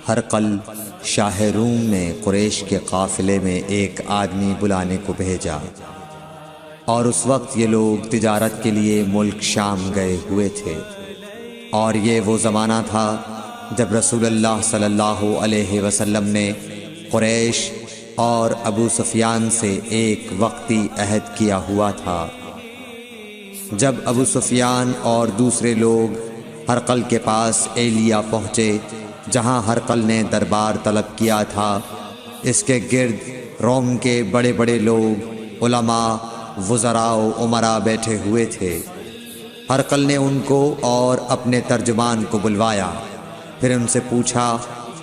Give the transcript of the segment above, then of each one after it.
ہرقل شاہ روم نے قریش کے قافلے میں ایک آدمی بلانے کو بھیجا، اور اس وقت یہ لوگ تجارت کے لیے ملک شام گئے ہوئے تھے، اور یہ وہ زمانہ تھا جب رسول اللہ صلی اللہ علیہ وسلم نے قریش اور ابو سفیان سے ایک وقتی عہد کیا ہوا تھا۔ جب ابو سفیان اور دوسرے لوگ ہرقل کے پاس ایلیا پہنچے جہاں ہرقل نے دربار طلب کیا تھا، اس کے گرد روم کے بڑے بڑے لوگ، علماء، وزراء و امراء بیٹھے ہوئے تھے۔ ہرقل نے ان کو اور اپنے ترجمان کو بلوایا، پھر ان سے پوچھا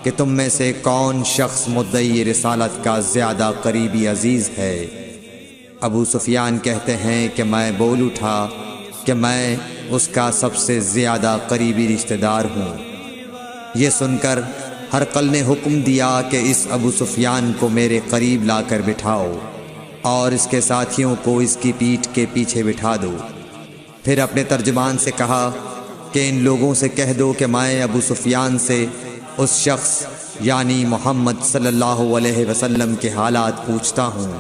کہ تم میں سے کون شخص مدعی رسالت کا زیادہ قریبی عزیز ہے؟ ابو سفیان کہتے ہیں کہ میں بول اٹھا کہ میں اس کا سب سے زیادہ قریبی رشتہ دار ہوں۔ یہ سن کر ہرقل نے حکم دیا کہ اس ابو سفیان کو میرے قریب لا کر بٹھاؤ اور اس کے ساتھیوں کو اس کی پیٹھ کے پیچھے بٹھا دو۔ پھر اپنے ترجمان سے کہا کہ ان لوگوں سے کہہ دو کہ میں ابو سفیان سے اس شخص یعنی محمد صلی اللہ علیہ وسلم کے حالات پوچھتا ہوں،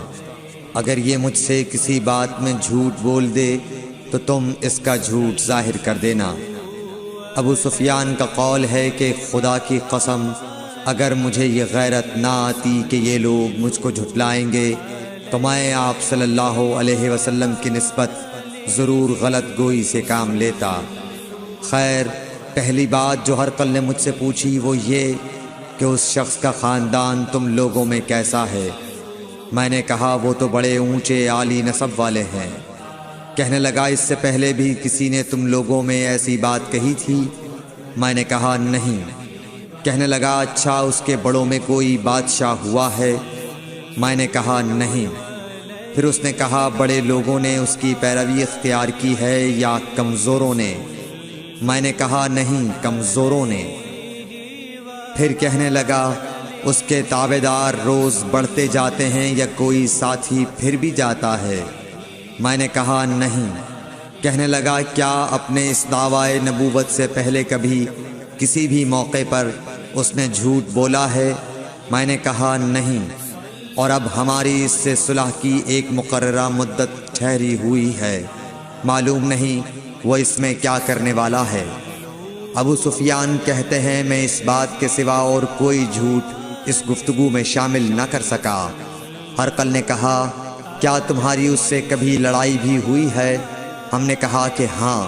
اگر یہ مجھ سے کسی بات میں جھوٹ بول دے تو تم اس کا جھوٹ ظاہر کر دینا۔ ابو سفیان کا قول ہے کہ خدا کی قسم، اگر مجھے یہ غیرت نہ آتی کہ یہ لوگ مجھ کو جھٹلائیں گے تو میں آپ صلی اللہ علیہ وسلم کی نسبت ضرور غلط گوئی سے کام لیتا۔ خیر، پہلی بات جو ہرقل نے مجھ سے پوچھی وہ یہ کہ اس شخص کا خاندان تم لوگوں میں کیسا ہے؟ میں نے کہا وہ تو بڑے اونچے عالی نسب والے ہیں۔ کہنے لگا اس سے پہلے بھی کسی نے تم لوگوں میں ایسی بات کہی تھی؟ میں نے کہا نہیں۔ کہنے لگا اچھا اس کے بڑوں میں کوئی بادشاہ ہوا ہے؟ میں نے کہا نہیں۔ پھر اس نے کہا بڑے لوگوں نے اس کی پیروی اختیار کی ہے یا کمزوروں نے؟ میں نے کہا نہیں، کمزوروں نے۔ پھر کہنے لگا اس کے تابعدار روز بڑھتے جاتے ہیں یا کوئی ساتھی پھر بھی جاتا ہے؟ میں نے کہا نہیں۔ کہنے لگا کیا اپنے اس دعوی نبوت سے پہلے کبھی کسی بھی موقع پر اس نے جھوٹ بولا ہے؟ میں نے کہا نہیں، اور اب ہماری اس سے صلح کی ایک مقررہ مدت ٹھہری ہوئی ہے، معلوم نہیں وہ اس میں کیا کرنے والا ہے۔ ابو سفیان کہتے ہیں میں اس بات کے سوا اور کوئی جھوٹ اس گفتگو میں شامل نہ کر سکا۔ ہرقل نے کہا کیا تمہاری اس سے کبھی لڑائی بھی ہوئی ہے؟ ہم نے کہا کہ ہاں۔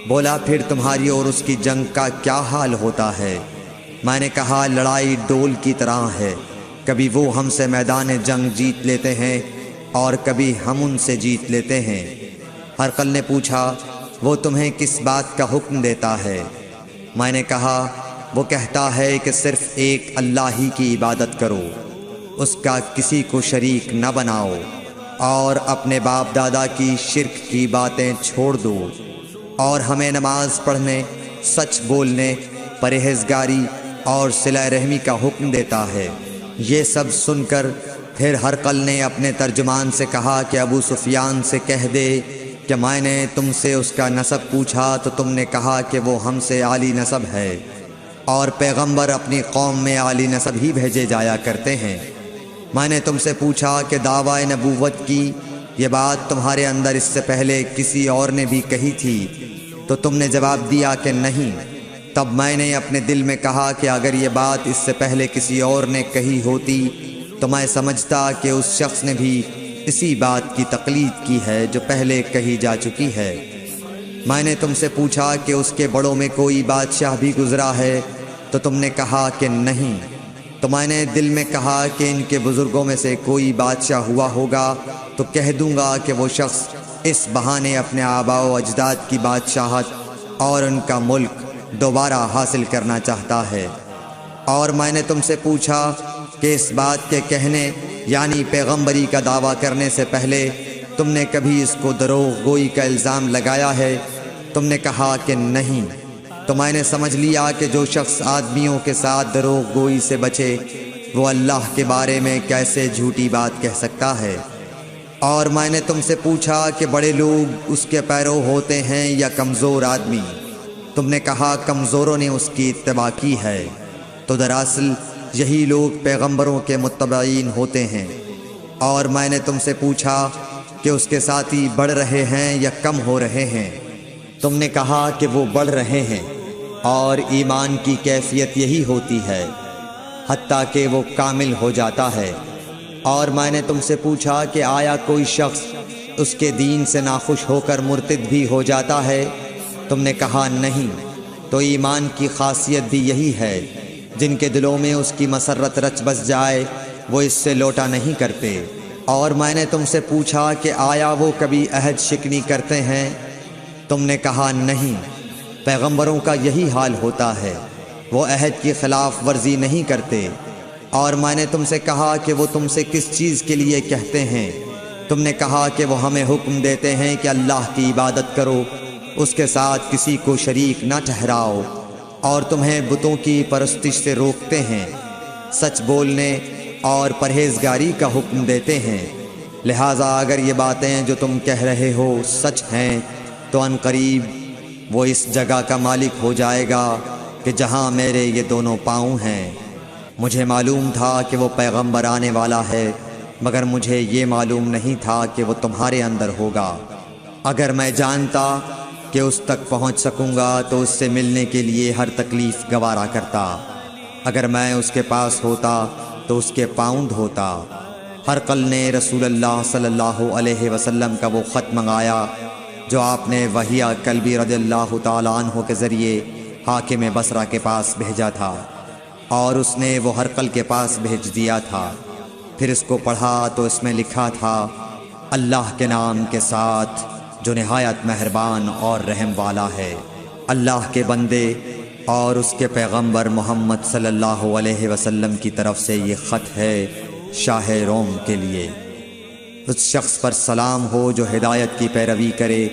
بولا پھر تمہاری اور اس کی جنگ کا کیا حال ہوتا ہے؟ میں نے کہا لڑائی ڈول کی طرح ہے، کبھی وہ ہم سے میدان جنگ جیت لیتے ہیں اور کبھی ہم ان سے جیت لیتے ہیں۔ ہرقل نے پوچھا وہ تمہیں کس بات کا حکم دیتا ہے؟ میں نے کہا وہ کہتا ہے کہ صرف ایک اللہ ہی کی عبادت کرو، اس کا کسی کو شریک نہ بناؤ، اور اپنے باپ دادا کی شرک کی باتیں چھوڑ دو، اور ہمیں نماز پڑھنے، سچ بولنے، پرہیزگاری اور صلہ رحمی کا حکم دیتا ہے۔ یہ سب سن کر پھر ہرقل نے اپنے ترجمان سے کہا کہ ابو سفیان سے کہہ دے کہ میں نے تم سے اس کا نسب پوچھا تو تم نے کہا کہ وہ ہم سے عالی نسب ہے، اور پیغمبر اپنی قوم میں عالی نسب ہی بھیجے جایا کرتے ہیں۔ میں نے تم سے پوچھا کہ دعوی نبوت کی یہ بات تمہارے اندر اس سے پہلے کسی اور نے بھی کہی تھی؟ تو تم نے جواب دیا کہ نہیں۔ تب میں نے اپنے دل میں کہا کہ اگر یہ بات اس سے پہلے کسی اور نے کہی ہوتی تو میں سمجھتا کہ اس شخص نے بھی اسی بات کی تقلید کی ہے جو پہلے کہی جا چکی ہے۔ میں نے تم سے پوچھا کہ اس کے بڑوں میں کوئی بادشاہ بھی گزرا ہے؟ تو تم نے کہا کہ نہیں۔ تو میں نے دل میں کہا کہ ان کے بزرگوں میں سے کوئی بادشاہ ہوا ہوگا تو کہہ دوں گا کہ وہ شخص اس بہانے اپنے آباء و اجداد کی بادشاہت اور ان کا ملک دوبارہ حاصل کرنا چاہتا ہے۔ اور میں نے تم سے پوچھا کہ اس بات کے کہنے یعنی پیغمبری کا دعویٰ کرنے سے پہلے تم نے کبھی اس کو دروغ گوئی کا الزام لگایا ہے؟ تم نے کہا کہ نہیں۔ تو میں نے سمجھ لیا کہ جو شخص آدمیوں کے ساتھ دروغ گوئی سے بچے وہ اللہ کے بارے میں کیسے جھوٹی بات کہہ سکتا ہے۔ اور میں نے تم سے پوچھا کہ بڑے لوگ اس کے پیرو ہوتے ہیں یا کمزور آدمی؟ تم نے کہا کمزوروں نے اس کی اتباع کی ہے۔ تو دراصل یہی لوگ پیغمبروں کے متبعین ہوتے ہیں۔ اور میں نے تم سے پوچھا کہ اس کے ساتھی بڑھ رہے ہیں یا کم ہو رہے ہیں؟ تم نے کہا کہ وہ بڑھ رہے ہیں، اور ایمان کی کیفیت یہی ہوتی ہے حتیٰ کہ وہ کامل ہو جاتا ہے۔ اور میں نے تم سے پوچھا کہ آیا کوئی شخص اس کے دین سے ناخوش ہو کر مرتد بھی ہو جاتا ہے؟ تم نے کہا نہیں۔ تو ایمان کی خاصیت بھی یہی ہے، جن کے دلوں میں اس کی مسرت رچ بس جائے وہ اس سے لوٹا نہیں کرتے۔ اور میں نے تم سے پوچھا کہ آیا وہ کبھی عہد شکنی کرتے ہیں؟ تم نے کہا نہیں۔ پیغمبروں کا یہی حال ہوتا ہے، وہ عہد کی خلاف ورزی نہیں کرتے۔ اور میں نے تم سے کہا کہ وہ تم سے کس چیز کے لیے کہتے ہیں؟ تم نے کہا کہ وہ ہمیں حکم دیتے ہیں کہ اللہ کی عبادت کرو، اس کے ساتھ کسی کو شریک نہ ٹھہراؤ، اور تمہیں بتوں کی پرستش سے روکتے ہیں، سچ بولنے اور پرہیزگاری کا حکم دیتے ہیں۔ لہٰذا اگر یہ باتیں جو تم کہہ رہے ہو سچ ہیں تو ان قریب وہ اس جگہ کا مالک ہو جائے گا کہ جہاں میرے یہ دونوں پاؤں ہیں۔ مجھے معلوم تھا کہ وہ پیغمبر آنے والا ہے، مگر مجھے یہ معلوم نہیں تھا کہ وہ تمہارے اندر ہوگا۔ اگر میں جانتا کہ اس تک پہنچ سکوں گا تو اس سے ملنے کے لیے ہر تکلیف گوارا کرتا۔ اگر میں اس کے پاس ہوتا تو اس کے پاؤں دھوتا۔ ہرقل نے رسول اللہ صلی اللہ علیہ وسلم کا وہ خط منگایا جو آپ نے وحیہ کلبی رضی اللہ تعالیٰ عنہ کے ذریعے حاکم بصرہ کے پاس بھیجا تھا، اور اس نے وہ ہرقل کے پاس بھیج دیا تھا۔ پھر اس کو پڑھا تو اس میں لکھا تھا، اللہ کے نام کے ساتھ جو نہایت مہربان اور رحم والا ہے۔ اللہ کے بندے اور اس کے پیغمبر محمد صلی اللہ علیہ وسلم کی طرف سے یہ خط ہے شاہ روم کے لیے۔ اس شخص پر سلام ہو جو ہدایت کی پیروی کرے۔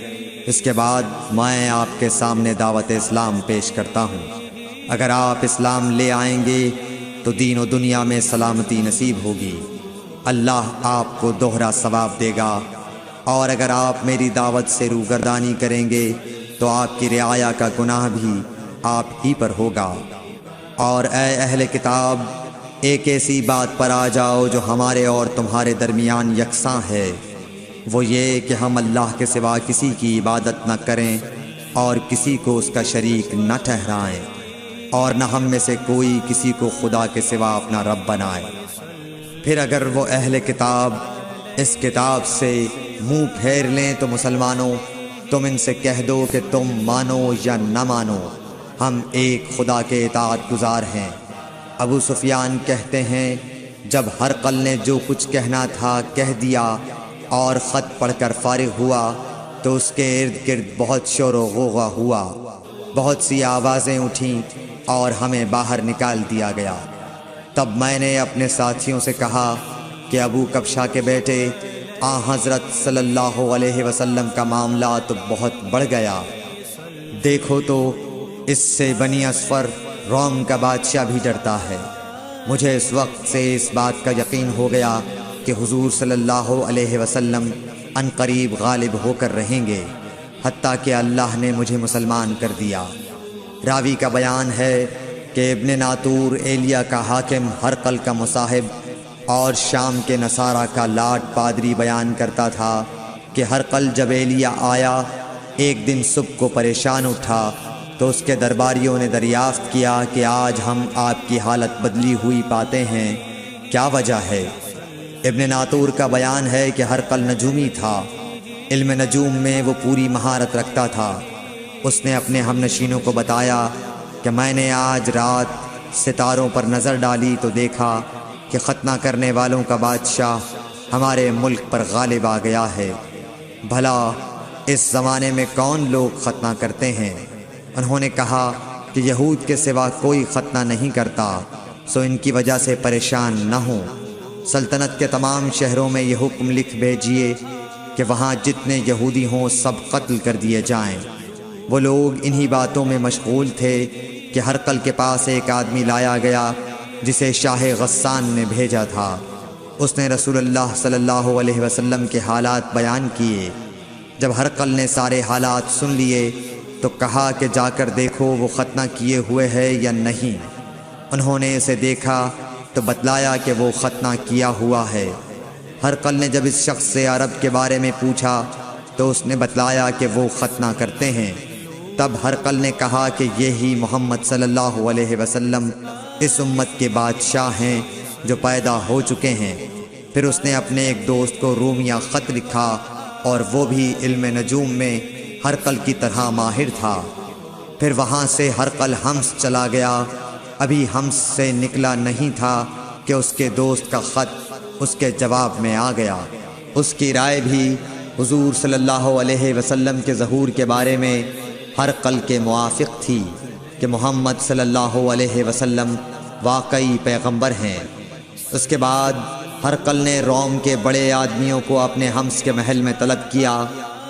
اس کے بعد میں آپ کے سامنے دعوت اسلام پیش کرتا ہوں۔ اگر آپ اسلام لے آئیں گے تو دین و دنیا میں سلامتی نصیب ہوگی، اللہ آپ کو دوہرا ثواب دے گا۔ اور اگر آپ میری دعوت سے روگردانی کریں گے تو آپ کی رعایا کا گناہ بھی آپ ہی پر ہوگا۔ اور اے اہل کتاب، ایک ایسی بات پر آ جاؤ جو ہمارے اور تمہارے درمیان یکساں ہے، وہ یہ کہ ہم اللہ کے سوا کسی کی عبادت نہ کریں اور کسی کو اس کا شریک نہ ٹھہرائیں، اور نہ ہم میں سے کوئی کسی کو خدا کے سوا اپنا رب بنائے۔ پھر اگر وہ اہل کتاب اس کتاب سے منہ پھیر لیں تو مسلمانوں، تم ان سے کہہ دو کہ تم مانو یا نہ مانو، ہم ایک خدا کے اطاعت گزار ہیں۔ ابو سفیان کہتے ہیں، جب ہرقل نے جو کچھ کہنا تھا کہہ دیا اور خط پڑھ کر فارغ ہوا تو اس کے ارد گرد بہت شور و غوغا ہوا، بہت سی آوازیں اٹھیں اور ہمیں باہر نکال دیا گیا۔ تب میں نے اپنے ساتھیوں سے کہا کہ ابو کبشہ کے بیٹے حضرت صلی اللہ علیہ وسلم کا معاملہ تو بہت بڑھ گیا، دیکھو تو اس سے بنی اصفر روم کا بادشاہ بھی ڈرتا ہے۔ مجھے اس وقت سے اس بات کا یقین ہو گیا کہ حضور صلی اللہ علیہ وسلم ان قریب غالب ہو کر رہیں گے، حتیٰ کہ اللہ نے مجھے مسلمان کر دیا۔ راوی کا بیان ہے کہ ابن ناطور ایلیا کا حاکم ہرقل کا مصاحب اور شام کے نصارہ کا لاٹ پادری بیان کرتا تھا کہ ہرقل جب ایلیا آیا ایک دن صبح کو پریشان اٹھا تو اس کے درباریوں نے دریافت کیا کہ آج ہم آپ کی حالت بدلی ہوئی پاتے ہیں، کیا وجہ ہے؟ ابن ناطور کا بیان ہے کہ ہرقل نجومی تھا، علم نجوم میں وہ پوری مہارت رکھتا تھا۔ اس نے اپنے ہم نشینوں کو بتایا کہ میں نے آج رات ستاروں پر نظر ڈالی تو دیکھا کہ ختنہ کرنے والوں کا بادشاہ ہمارے ملک پر غالب آ گیا ہے۔ بھلا اس زمانے میں کون لوگ ختنہ کرتے ہیں؟ انہوں نے کہا کہ یہود کے سوا کوئی ختنہ نہیں کرتا، سو ان کی وجہ سے پریشان نہ ہوں۔ سلطنت کے تمام شہروں میں یہ حکم لکھ بھیجیے کہ وہاں جتنے یہودی ہوں سب قتل کر دیے جائیں۔ وہ لوگ انہی باتوں میں مشغول تھے کہ ہرقل کے پاس ایک آدمی لایا گیا جسے شاہ غسان نے بھیجا تھا۔ اس نے رسول اللہ صلی اللہ علیہ وسلم کے حالات بیان کیے۔ جب ہرقل نے سارے حالات سن لیے تو کہا کہ جا کر دیکھو وہ ختنہ کیے ہوئے ہے یا نہیں۔ انہوں نے اسے دیکھا تو بتلایا کہ وہ ختنہ کیا ہوا ہے۔ ہرقل نے جب اس شخص سے عرب کے بارے میں پوچھا تو اس نے بتلایا کہ وہ ختنہ کرتے ہیں۔ تب ہرقل نے کہا کہ یہی محمد صلی اللہ علیہ وسلم اس امت کے بادشاہ ہیں جو پیدا ہو چکے ہیں۔ پھر اس نے اپنے ایک دوست کو رومیہ خط لکھا اور وہ بھی علم نجوم میں ہرقل کی طرح ماہر تھا۔ پھر وہاں سے ہرقل حمص چلا گیا۔ ابھی حمص سے نکلا نہیں تھا کہ اس کے دوست کا خط اس کے جواب میں آ گیا۔ اس کی رائے بھی حضور صلی اللہ علیہ وسلم کے ظہور کے بارے میں ہرقل کے موافق تھی کہ محمد صلی اللہ علیہ وسلم واقعی پیغمبر ہیں۔ اس کے بعد ہرقل نے روم کے بڑے آدمیوں کو اپنے حمص کے محل میں طلب کیا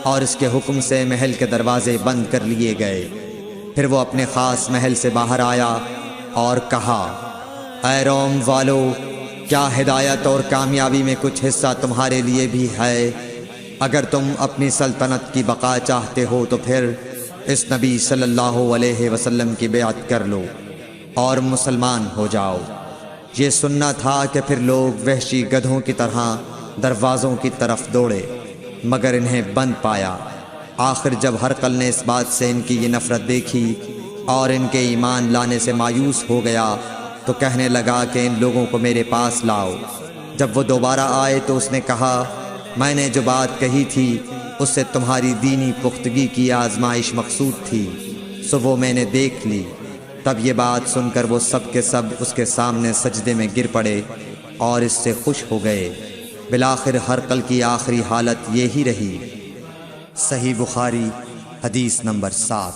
اور اس کے حکم سے محل کے دروازے بند کر لیے گئے۔ پھر وہ اپنے خاص محل سے باہر آیا اور کہا، اے روم والو، کیا ہدایت اور کامیابی میں کچھ حصہ تمہارے لیے بھی ہے؟ اگر تم اپنی سلطنت کی بقا چاہتے ہو تو پھر اس نبی صلی اللہ علیہ وسلم کی بیعت کر لو اور مسلمان ہو جاؤ۔ یہ سننا تھا کہ پھر لوگ وحشی گدھوں کی طرح دروازوں کی طرف دوڑے مگر انہیں بند پایا۔ آخر جب ہرقل نے اس بات سے ان کی یہ نفرت دیکھی اور ان کے ایمان لانے سے مایوس ہو گیا تو کہنے لگا کہ ان لوگوں کو میرے پاس لاؤ۔ جب وہ دوبارہ آئے تو اس نے کہا، میں نے جو بات کہی تھی اس سے تمہاری دینی پختگی کی آزمائش مقصود تھی، سو وہ میں نے دیکھ لی۔ تب یہ بات سن کر وہ سب کے سب اس کے سامنے سجدے میں گر پڑے اور اس سے خوش ہو گئے۔ بالآخر ہرقل کی آخری حالت یہی رہی۔ صحیح بخاری حدیث نمبر 7۔